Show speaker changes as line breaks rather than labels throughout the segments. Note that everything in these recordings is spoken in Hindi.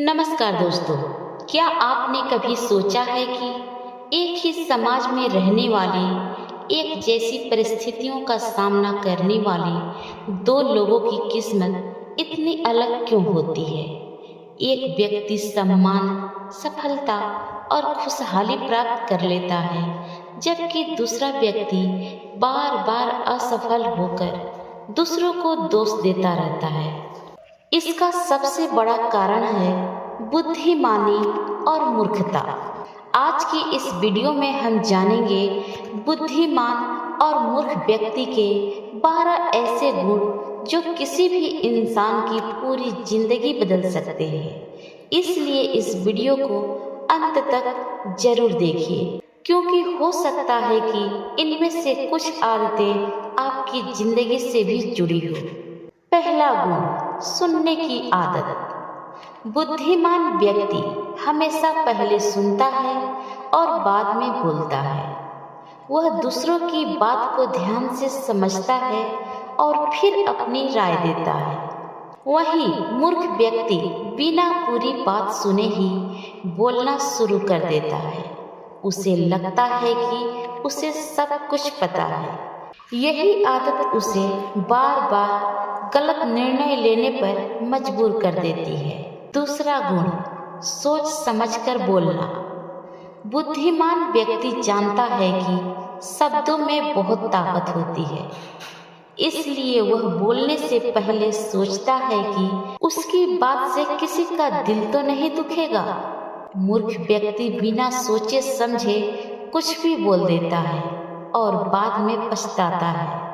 नमस्कार दोस्तों। क्या आपने कभी सोचा है कि एक ही समाज में रहने वाली एक जैसी परिस्थितियों का सामना करने वाले दो लोगों की किस्मत इतनी अलग क्यों होती है? एक व्यक्ति सम्मान, सफलता और खुशहाली प्राप्त कर लेता है, जबकि दूसरा व्यक्ति बार बार असफल होकर दूसरों को दोष देता रहता है। इसका सबसे बड़ा कारण है बुद्धिमानी और मूर्खता। आज की इस वीडियो में हम जानेंगे बुद्धिमान और मूर्ख व्यक्ति के 12 ऐसे गुण जो किसी भी इंसान की पूरी जिंदगी बदल सकते हैं। इसलिए इस वीडियो को अंत तक जरूर देखिए, क्योंकि हो सकता है कि इनमें से कुछ आदतें आपकी जिंदगी से भी जुड़ी हो। पहला गुण, सुनने की आदत। बुद्धिमान व्यक्ति हमेशा पहले सुनता है और बाद में बोलता है। वह दूसरों की बात को ध्यान से समझता है और फिर अपनी राय देता है। वहीं मूर्ख व्यक्ति बिना पूरी बात सुने ही बोलना शुरू कर देता है। उसे लगता है कि उसे सब कुछ पता है। यही आदत उसे बार बार गलत निर्णय लेने पर मजबूर कर देती है। दूसरा गुण, सोच समझकर बोलना। बुद्धिमान व्यक्ति जानता है कि शब्दों में बहुत ताकत होती है, इसलिए वह बोलने से पहले सोचता है कि उसकी बात से किसी का दिल तो नहीं दुखेगा। मूर्ख व्यक्ति बिना सोचे समझे कुछ भी बोल देता है और बाद में पछताता है।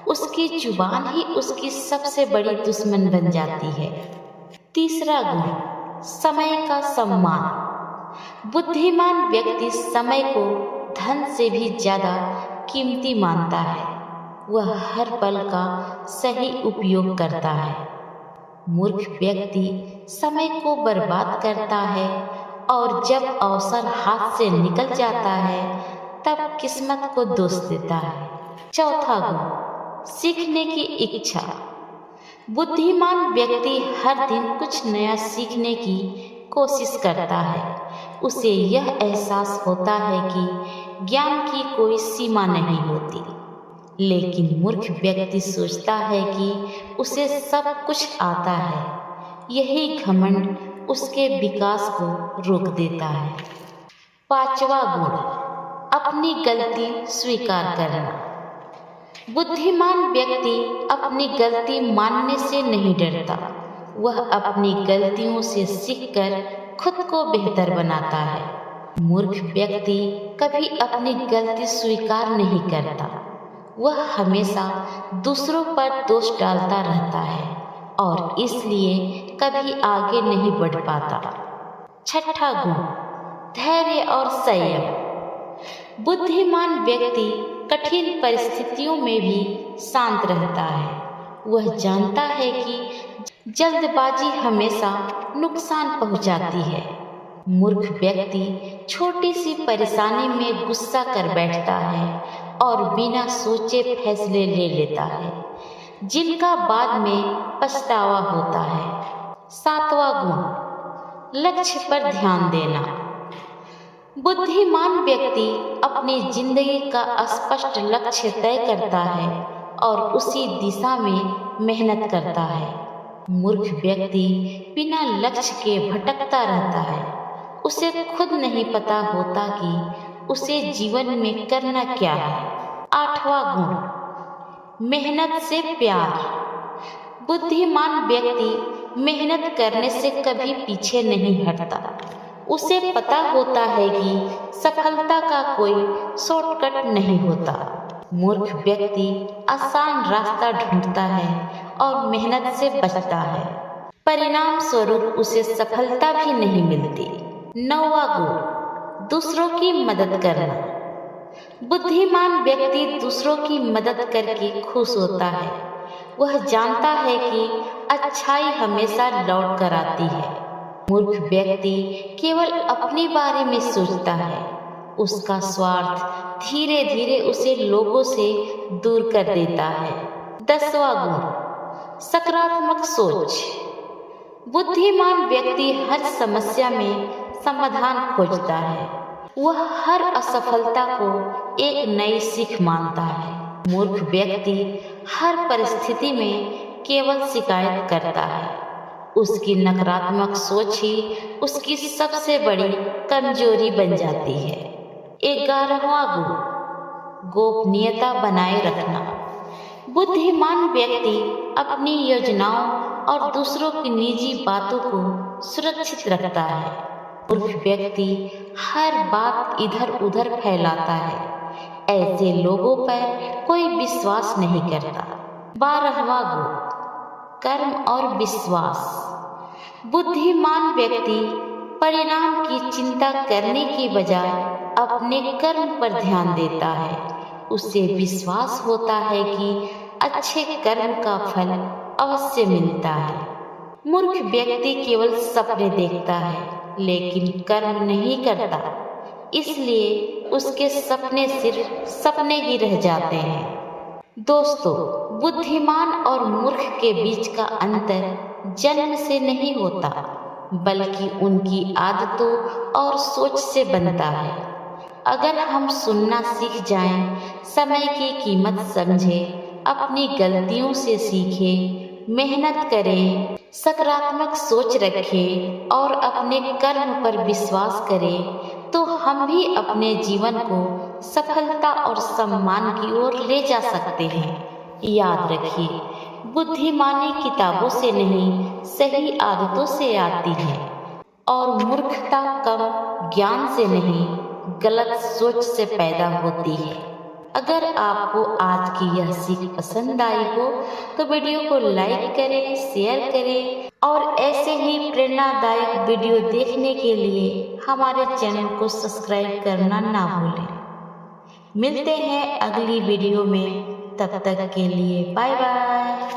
उसकी जुबान ही उसकी सबसे बड़ी दुश्मन बन जाती है। तीसरा गुण, समय का सम्मान। बुद्धिमान व्यक्ति समय को धन से भी ज्यादा कीमती मानता है। वह हर पल का सही उपयोग करता है। मूर्ख व्यक्ति समय को बर्बाद करता है और जब अवसर हाथ से निकल जाता है तब किस्मत को दोष देता है। चौथा गुण, सीखने की इच्छा। बुद्धिमान व्यक्ति हर दिन कुछ नया सीखने की कोशिश करता है। उसे यह एहसास होता है कि ज्ञान की कोई सीमा नहीं होती। लेकिन मूर्ख व्यक्ति सोचता है कि उसे सब कुछ आता है। यही घमंड उसके विकास को रोक देता है। पांचवा गुण, अपनी गलती स्वीकार करना। बुद्धिमान व्यक्ति अपनी गलती मानने से नहीं डरता। वह अपनी गलतियों से सीखकर खुद को बेहतर बनाता है। मूर्ख व्यक्ति कभी अपनी गलती स्वीकार नहीं करता। वह हमेशा दूसरों पर दोष डालता रहता है और इसलिए कभी आगे नहीं बढ़ पाता। छठा गुण, धैर्य और संयम। बुद्धिमान व्यक्ति कठिन परिस्थितियों में भी शांत रहता है। वह जानता है कि जल्दबाजी हमेशा नुकसान पहुंचाती है। मूर्ख व्यक्ति छोटी सी परेशानी में गुस्सा कर बैठता है और बिना सोचे फैसले ले लेता है, जिनका बाद में पछतावा होता है। सातवां गुण, लक्ष्य पर ध्यान देना। बुद्धिमान व्यक्ति अपनी जिंदगी का स्पष्ट लक्ष्य तय करता है और उसी दिशा में मेहनत करता है। मूर्ख व्यक्ति बिना लक्ष्य के भटकता रहता है। उसे खुद नहीं पता होता कि उसे जीवन में करना क्या है। आठवां गुण, मेहनत से प्यार। बुद्धिमान व्यक्ति मेहनत करने से कभी पीछे नहीं हटता। उसे पता होता है कि सफलता का कोई शॉर्टकट नहीं होता। मूर्ख व्यक्ति आसान रास्ता ढूंढता है और मेहनत से बचता है। परिणाम स्वरूप उसे सफलता भी नहीं मिलती। नौवां गुण, दूसरों की मदद करना। बुद्धिमान व्यक्ति दूसरों की मदद करके खुश होता है। वह जानता है कि अच्छाई हमेशा लौट कर आती है। मूर्ख व्यक्ति केवल अपने बारे में सोचता है। उसका स्वार्थ धीरे धीरे उसे लोगों से दूर कर देता है। 10वां गुण, सकारात्मक सोच। बुद्धिमान व्यक्ति हर समस्या में समाधान खोजता है। वह हर असफलता को एक नई सीख मानता है। मूर्ख व्यक्ति हर परिस्थिति में केवल शिकायत करता है। उसकी नकारात्मक सोच ही उसकी सबसे बड़ी कमजोरी बन जाती है। 11वां गुण, गोपनीयता बनाए रखना। बुद्धिमान व्यक्ति अपनी योजनाओं और दूसरों की निजी बातों को सुरक्षित रखता है। मूर्ख व्यक्ति हर बात इधर उधर फैलाता है। ऐसे लोगों पर कोई विश्वास नहीं करता। 12वां गुण, कर्म और विश्वास। बुद्धिमान व्यक्ति परिणाम की चिंता करने की बजाय अपने कर्म पर ध्यान देता है। उसे विश्वास होता है कि अच्छे कर्म का फल अवश्य मिलता है। मूर्ख व्यक्ति केवल सपने देखता है लेकिन कर्म नहीं करता, इसलिए उसके सपने सिर्फ सपने ही रह जाते हैं। दोस्तों, बुद्धिमान और मूर्ख के बीच का अंतर जन्म से नहीं होता, बल्कि उनकी आदतों और सोच से बनता है। अगर हम सुनना सीख जाएं, समय की कीमत समझें, अपनी गलतियों से सीखें, मेहनत करें, सकारात्मक सोच रखें और अपने कर्म पर विश्वास करें, तो हम भी अपने जीवन को सफलता और सम्मान की ओर ले जा सकते हैं। याद रखिए, बुद्धिमानी किताबों से नहीं, सही आदतों से आती है और मूर्खता कम ज्ञान से नहीं, गलत सोच से पैदा होती है। अगर आपको आज की यह सीख पसंद आई हो तो वीडियो को लाइक करें, शेयर करें और ऐसे ही प्रेरणादायक वीडियो देखने के लिए हमारे चैनल को सब्सक्राइब करना ना भूलें। मिलते हैं अगली वीडियो में, तब तक के लिए बाय बाय।